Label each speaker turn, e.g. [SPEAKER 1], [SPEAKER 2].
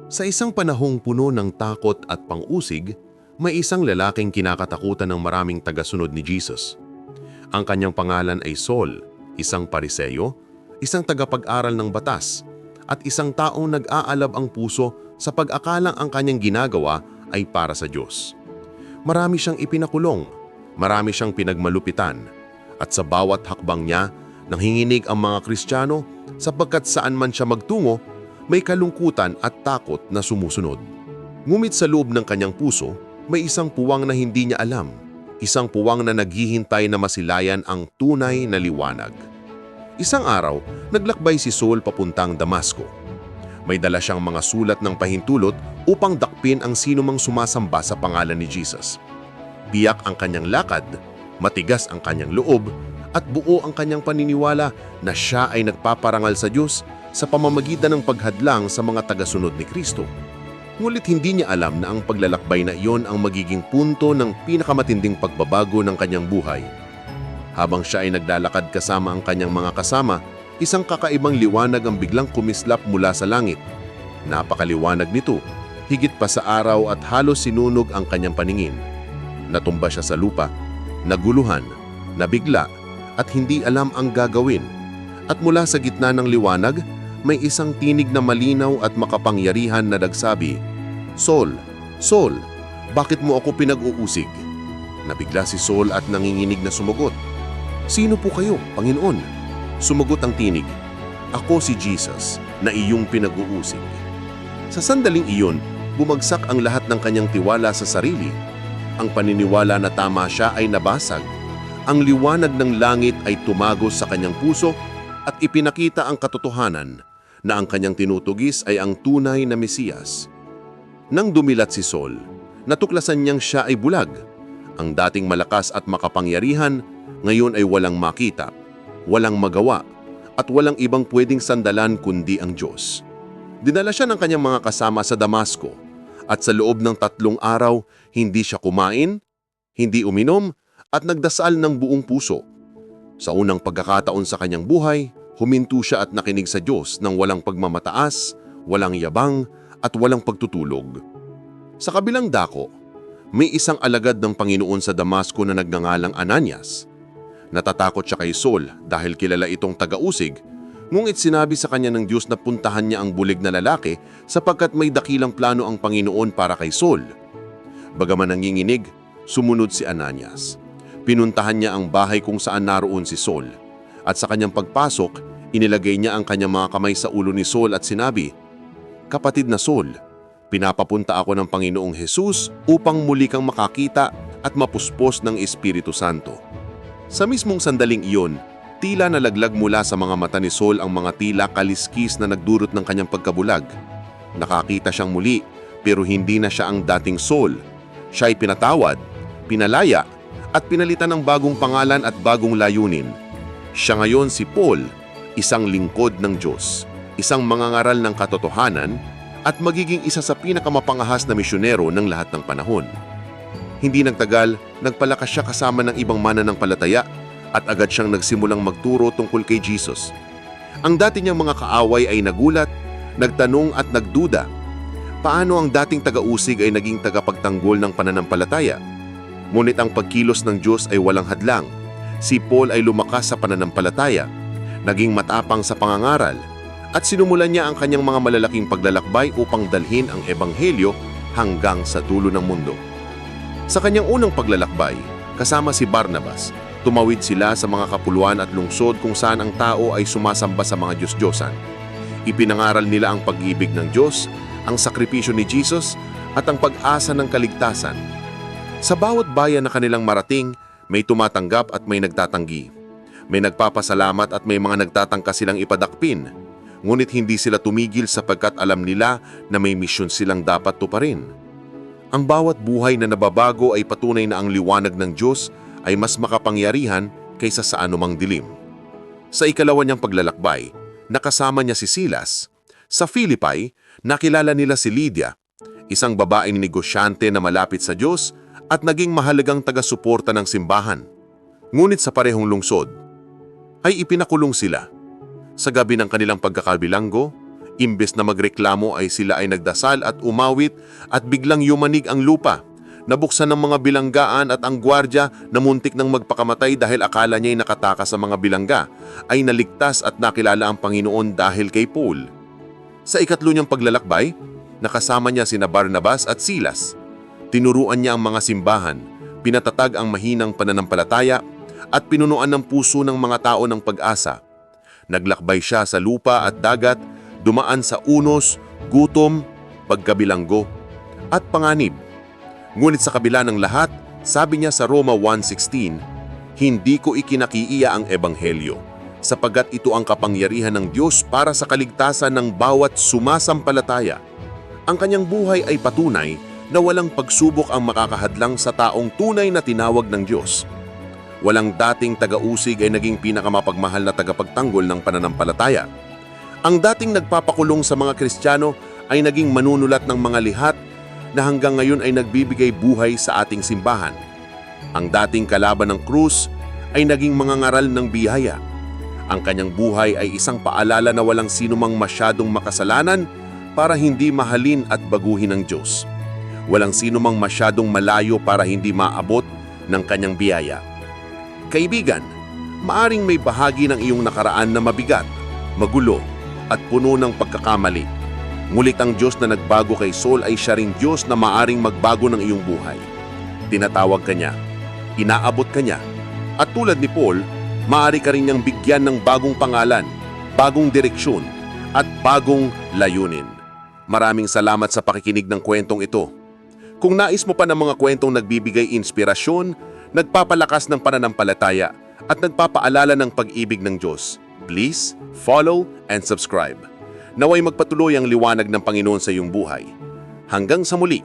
[SPEAKER 1] Sa isang panahong puno ng takot at pang-usig, may isang lalaking kinakatakutan ng maraming tagasunod ni Jesus. Ang kanyang pangalan ay Saul, isang Pariseyo, isang tagapag-aral ng batas, at isang taong nag-aalab ang puso sa pag-akalang ang kanyang ginagawa ay para sa Diyos. Marami siyang ipinakulong, marami siyang pinagmalupitan, at sa bawat hakbang niya, nanghinginig ang mga Kristiyano sapagkat saan man siya magtungo, may kalungkutan at takot na sumusunod. Ngunit sa loob ng kanyang puso, may isang puwang na hindi niya alam, isang puwang na naghihintay na masilayan ang tunay na liwanag. Isang araw, naglakbay si Saul papuntang Damasco. May dala siyang mga sulat ng pahintulot upang dakpin ang sinumang sumasamba sa pangalan ni Jesus. Biyak ang kanyang lakad, matigas ang kanyang loob, at buo ang kanyang paniniwala na siya ay nagpaparangal sa Diyos sa pamamagitan ng paghadlang sa mga tagasunod ni Kristo. Ngunit hindi niya alam na ang paglalakbay na iyon ang magiging punto ng pinakamatinding pagbabago ng kanyang buhay. Habang siya ay naglalakad kasama ang kanyang mga kasama, isang kakaibang liwanag ang biglang kumislap mula sa langit. Napakaliwanag nito, higit pa sa araw at halos sinunog ang kanyang paningin. Natumba siya sa lupa, naguluhan, nabigla, at hindi alam ang gagawin. At mula sa gitna ng liwanag, may isang tinig na malinaw at makapangyarihan na nagsabi, "Saul, Saul, bakit mo ako pinag-uusig?" Nabigla si Saul at nanginginig na sumagot, "Sino po kayo, Panginoon?" Sumagot ang tinig, "Ako si Jesus na iyong pinag-uusig." Sa sandaling iyon, bumagsak ang lahat ng kanyang tiwala sa sarili. Ang paniniwala na tama siya ay nabasag. Ang liwanag ng langit ay tumagos sa kanyang puso at ipinakita ang katotohanan na ang kanyang tinutugis ay ang tunay na Mesiyas. Nang dumilat si Saul, natuklasan niyang siya ay bulag. Ang dating malakas at makapangyarihan, ngayon ay walang makita, walang magawa, at walang ibang pwedeng sandalan kundi ang Diyos. Dinala siya ng kanyang mga kasama sa Damasco, at sa loob ng 3 araw, hindi siya kumain, hindi uminom, at nagdasal ng buong puso. Sa unang pagkakataon sa kanyang buhay, huminto siya at nakinig sa Diyos ng walang pagmamataas, walang yabang, at walang pagtutulog. Sa kabilang dako, may isang alagad ng Panginoon sa Damasco na nagngangalang Ananias. Natatakot siya kay Saul dahil kilala itong taga-usig, ngunit sinabi sa kanya ng Diyos na puntahan niya ang bulig na lalaki sapagkat may dakilang plano ang Panginoon para kay Saul. Bagaman nanginginig, sumunod si Ananias. Pinuntahan niya ang bahay kung saan naroon si Saul. At sa kanyang pagpasok, inilagay niya ang kanyang mga kamay sa ulo ni Saul at sinabi, "Kapatid na Saul, pinapapunta ako ng Panginoong Jesus upang muli kang makakita at mapuspos ng Espiritu Santo." Sa mismong sandaling iyon, tila nalaglag mula sa mga mata ni Saul ang mga tila kaliskis na nagdurot ng kanyang pagkabulag. Nakakita siyang muli, pero hindi na siya ang dating Saul. Siya ay pinatawad, pinalaya, at pinalitan ng bagong pangalan at bagong layunin. Siya ngayon si Paul, isang lingkod ng Diyos, isang mangangaral ng katotohanan, at magiging isa sa pinakamapangahas na misyonero ng lahat ng panahon. Hindi nagtagal, nagpalakas siya kasama ng ibang mananampalataya at agad siyang nagsimulang magturo tungkol kay Jesus. Ang dati niyang mga kaaway ay nagulat, nagtanong at nagduda. Paano ang dating taga-usig ay naging tagapagtanggol ng pananampalataya? Ngunit ang pagkilos ng Diyos ay walang hadlang. Si Paul ay lumakas sa pananampalataya, naging matapang sa pangangaral, at sinumulan niya ang kanyang mga malalaking paglalakbay upang dalhin ang ebanghelyo hanggang sa dulo ng mundo. Sa kanyang unang paglalakbay, kasama si Barnabas, tumawid sila sa mga kapuluan at lungsod kung saan ang tao ay sumasamba sa mga Diyos-Diyosan. Ipinangaral nila ang pag-ibig ng Diyos, ang sakripisyo ni Jesus, at ang pag-asa ng kaligtasan. Sa bawat bayan na kanilang marating, may tumatanggap at may nagtatanggi. May nagpapasalamat at may mga nagtatangka silang ipadakpin. Ngunit hindi sila tumigil sapagkat alam nila na may misyon silang dapat tuparin. Ang bawat buhay na nababago ay patunay na ang liwanag ng Diyos ay mas makapangyarihan kaysa sa anumang dilim. Sa ikalawa niyang paglalakbay, nakasama niya si Silas. Sa Philippi, nakilala nila si Lydia, isang babaeng negosyante na malapit sa Diyos at naging mahalagang taga-suporta ng simbahan. Ngunit sa parehong lungsod, ay ipinakulong sila. Sa gabi ng kanilang pagkakabilanggo, Imbes na magreklamo ay sila ay nagdasal at umawit at biglang yumanig ang lupa. Nabuksan ng mga bilanggaan at ang gwardya na muntik nang magpakamatay dahil akala niya'y nakatakas sa mga bilangga ay naligtas at nakilala ang Panginoon dahil kay Paul. Sa ikatlo niyang paglalakbay, nakasama niya sina Barnabas at Silas. Tinuruan niya ang mga simbahan, pinatatag ang mahinang pananampalataya at pinunuan ng puso ng mga tao ng pag-asa. Naglakbay siya sa lupa at dagat, dumaan sa unos, gutom, pagkabilanggo at panganib. Ngunit sa kabila ng lahat, sabi niya sa Roma 1:16, "Hindi ko ikinakiiya ang ebanghelyo, sapagkat ito ang kapangyarihan ng Diyos para sa kaligtasan ng bawat sumasampalataya." Ang kanyang buhay ay patunay na walang pagsubok ang makakahadlang sa taong tunay na tinawag ng Diyos. Walang dating taga-usig ay naging pinakamapagmahal na tagapagtanggol ng pananampalataya. Ang dating nagpapakulong sa mga Kristiyano ay naging manunulat ng mga lihat na hanggang ngayon ay nagbibigay buhay sa ating simbahan. Ang dating kalaban ng krus ay naging mangangaral ng biyaya. Ang kanyang buhay ay isang paalala na walang sinumang masyadong makasalanan para hindi mahalin at baguhin ng Diyos. Walang sinumang masyadong malayo para hindi maabot ng kanyang biyaya. Kaibigan, maaring may bahagi ng iyong nakaraan na mabigat, magulo, at puno ng pagkakamali. Ngulit ang Diyos na nagbago kay Saul ay siya ring Diyos na maaring magbago ng iyong buhay. Tinatawag ka niya, inaabot ka niya, at tulad ni Paul, maaari ka rin niyang bigyan ng bagong pangalan, bagong direksyon, at bagong layunin. Maraming salamat sa pakikinig ng kwentong ito. Kung nais mo pa ng mga kwentong nagbibigay inspirasyon, nagpapalakas ng pananampalataya, at nagpapaalala ng pag-ibig ng Diyos, please follow and subscribe. Naway magpatuloy ang liwanag ng Panginoon sa iyong buhay. Hanggang sa muli!